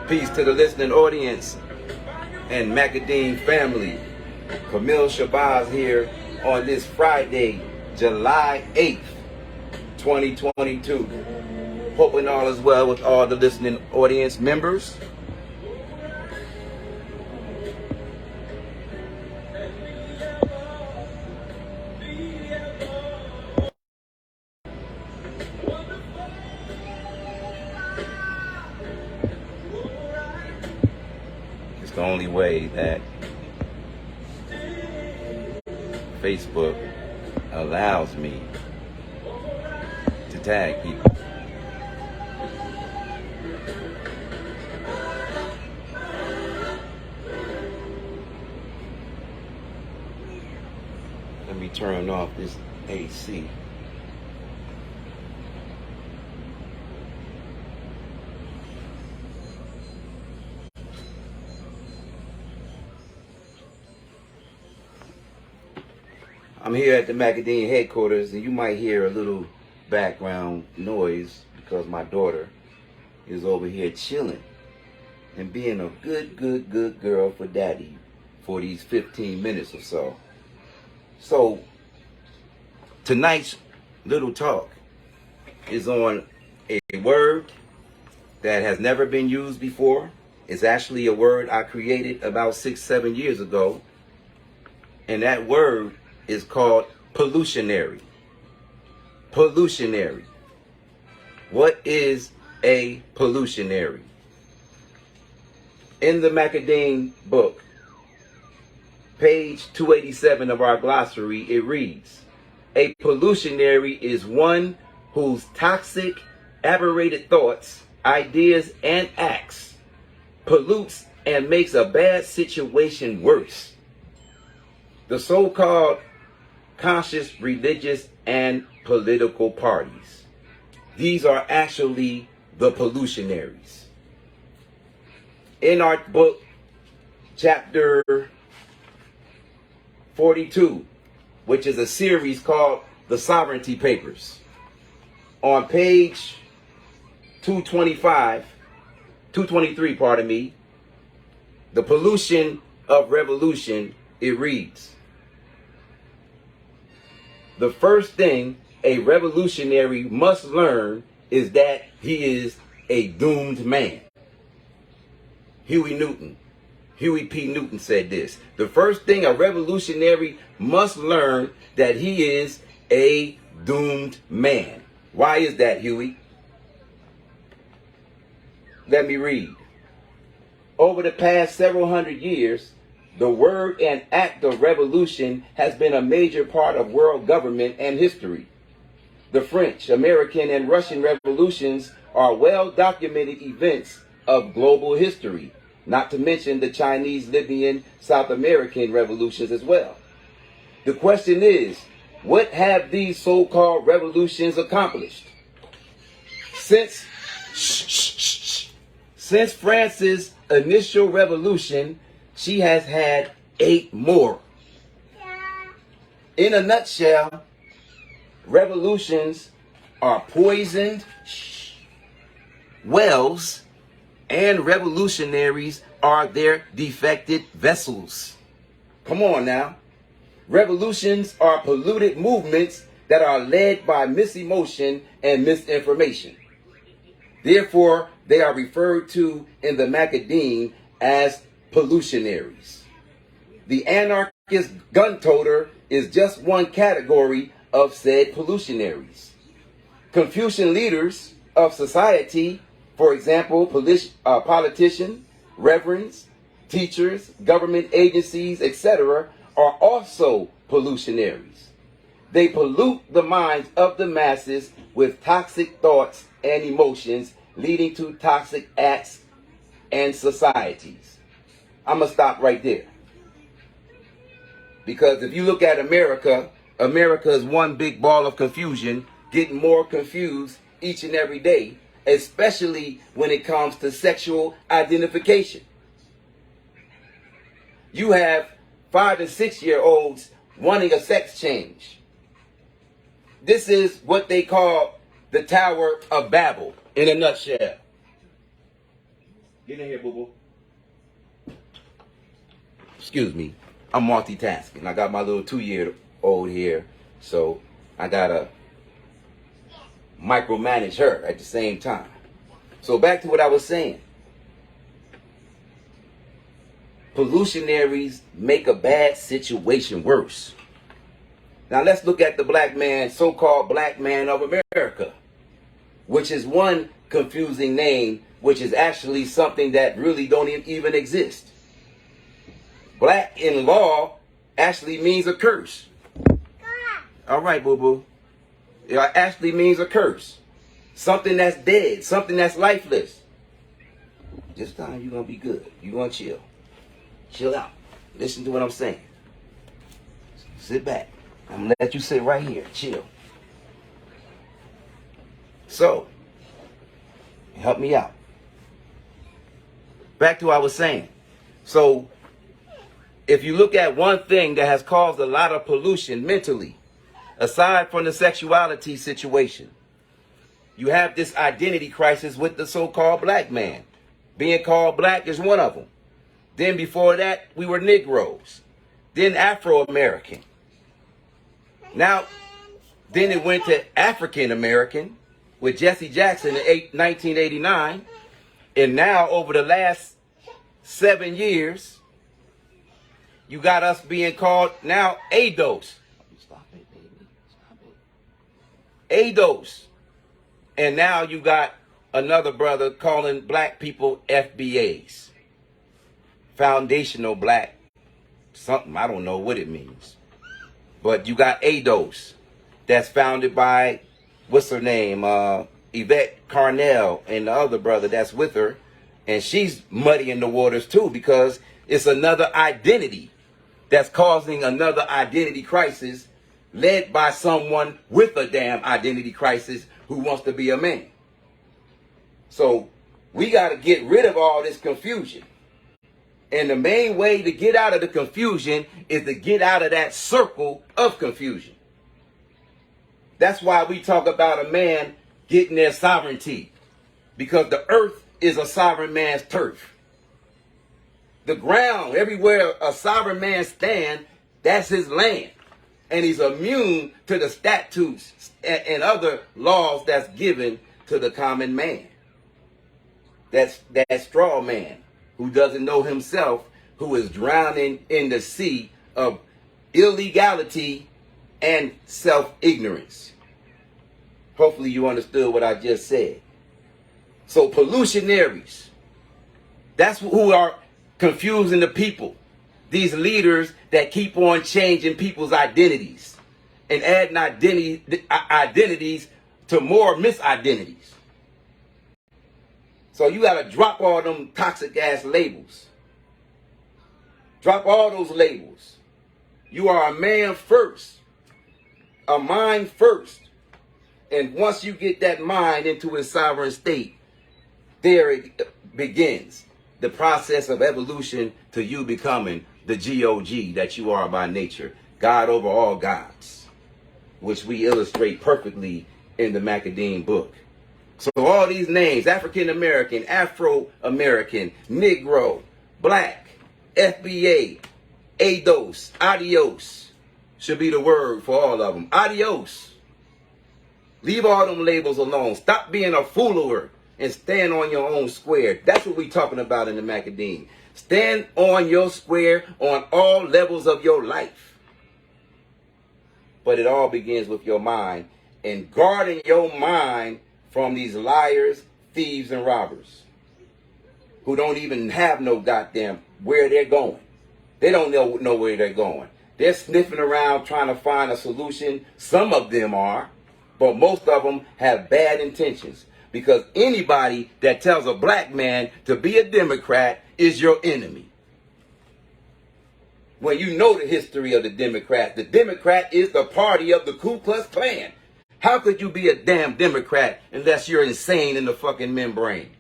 Peace to the listening audience and Macadine family. Camille Shabazz here on this Friday, July 8th, 2022. Hoping all is well with all the listening audience members. It's the only way that Facebook allows me to tag people. Let me turn off this AC. I'm here at the Macadine headquarters, and you might hear a little background noise because my daughter is over here chilling and being a good girl for daddy for these 15 minutes or so. So tonight's little talk is on a word that has never been used before. It's actually a word I created about 6-7 years ago, and that word is called pollutionary. Pollutionary. What is a pollutionary? In the Macadine book, page 287 of our glossary, it reads, a pollutionary is one whose toxic, aberrated thoughts, ideas, and acts pollutes and makes a bad situation worse. The so-called conscious, religious, and political parties. These are actually the pollutionaries. In our book, chapter 42, which is a series called The Sovereignty Papers, on page 223, The Pollution of Revolution, it reads, the first thing a revolutionary must learn is that he is a doomed man. Huey P. Newton said this. The first thing a revolutionary must learn that he is a doomed man. Why is that, Huey? Let me read. Over the past several hundred years, the word and act of revolution has been a major part of world government and history. The French, American, and Russian revolutions are well-documented events of global history, not to mention the Chinese, Libyan, South American revolutions as well. The question is, what have these so-called revolutions accomplished? Since France's initial revolution, she has had 8 more. In a nutshell, revolutions are poisoned wells, and revolutionaries are their defected vessels. Come on now. Revolutions are polluted movements that are led by misemotion and misinformation. Therefore, they are referred to in the Macadine as pollutionaries. The anarchist gun-toter is just one category of said pollutionaries. Confucian leaders of society, for example, politicians, reverends, teachers, government agencies, etc., are also pollutionaries. They pollute the minds of the masses with toxic thoughts and emotions, leading to toxic acts and societies. I'm going to stop right there. Because if you look at America, America is one big ball of confusion, getting more confused each and every day, especially when it comes to sexual identification. You have 5 and 6 year olds wanting a sex change. This is what they call the Tower of Babel in a nutshell. Get in here, boo-boo. Excuse me. I'm multitasking. I got my little 2-year-old here, so I gotta micromanage her at the same time. So back to what I was saying. Pollutionaries make a bad situation worse. Now let's look at the black man, so-called black man of America, which is one confusing name, which is actually something that really don't even exist. Black in law actually means a curse. All right, boo-boo. It actually means a curse. Something that's dead, something that's lifeless. This time you're going to be good. You're going to chill. Chill out. Listen to what I'm saying. Sit back. I'm going to let you sit right here. Chill. So, help me out. Back to what I was saying. So, if you look at one thing that has caused a lot of pollution mentally, aside from the sexuality situation, you have this identity crisis with the so-called black man. Being called black is one of them. Then before that, we were Negroes. Then Afro-American. Now, then it went to African-American with Jesse Jackson in 1989. And now, over the last 7 years, you got us being called now ADOS. Stop it, baby. Stop it. ADOS. And now you got another brother calling black people FBAs. Foundational black. Something. I don't know what it means. But you got ADOS. That's founded by, what's her name? Yvette Carnell and the other brother that's with her. And she's muddying the waters too, because it's another identity that's causing another identity crisis led by someone with a damn identity crisis who wants to be a man. So we got to get rid of all this confusion. And the main way to get out of the confusion is to get out of that circle of confusion. That's why we talk about a man getting their sovereignty, because the earth is a sovereign man's turf. The ground, everywhere a sovereign man stands, that's his land. And he's immune to the statutes and other laws that's given to the common man. That's that straw man who doesn't know himself, who is drowning in the sea of illegality and self-ignorance. Hopefully you understood what I just said. So pollutionaries, that's who are confusing the people. These leaders that keep on changing people's identities and adding identities to more misidentities. So you got to drop all them toxic ass labels. Drop all those labels. You are a man first, a mind first. And once you get that mind into its sovereign state, there it begins. The process of evolution to you becoming the GOG that you are by nature. God over all gods. Which we illustrate perfectly in the Macadine book. So all these names, African American, Afro American, Negro, Black, FBA, ADOS, adios, should be the word for all of them. Adios. Leave all them labels alone. Stop being a fooler and stand on your own square. That's what we're talking about in the Macadine. Stand on your square on all levels of your life. But it all begins with your mind, and guarding your mind from these liars, thieves, and robbers who don't even have no goddamn where they're going. They don't know where they're going. They're sniffing around trying to find a solution. Some of them are, but most of them have bad intentions, because anybody that tells a black man to be a Democrat is your enemy. When you know the history of the Democrat is the party of the Ku Klux Klan. How could you be a damn Democrat unless you're insane in the fucking membrane?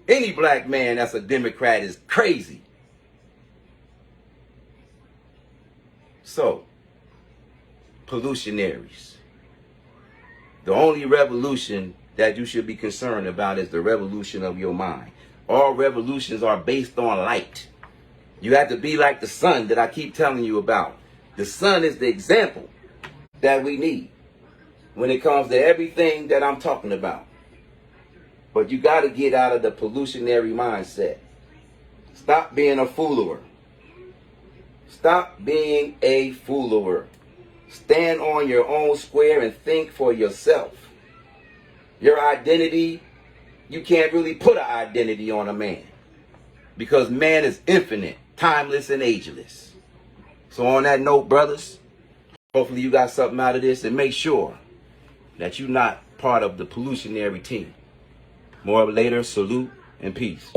Any black man that's a Democrat is crazy. So, pollutionaries. The only revolution that you should be concerned about is the revolution of your mind. All revolutions are based on light. You have to be like the sun that I keep telling you about. The sun is the example that we need when it comes to everything that I'm talking about. But you got to get out of the pollutionary mindset. Stop being a fooler. Stop being a fooler. Stand on your own square and think for yourself. Your identity, you can't really put an identity on a man, because man is infinite, timeless, and ageless. So on that note, brothers, hopefully you got something out of this, and make sure that you're not part of the pollutionary team. More later. Salute and peace.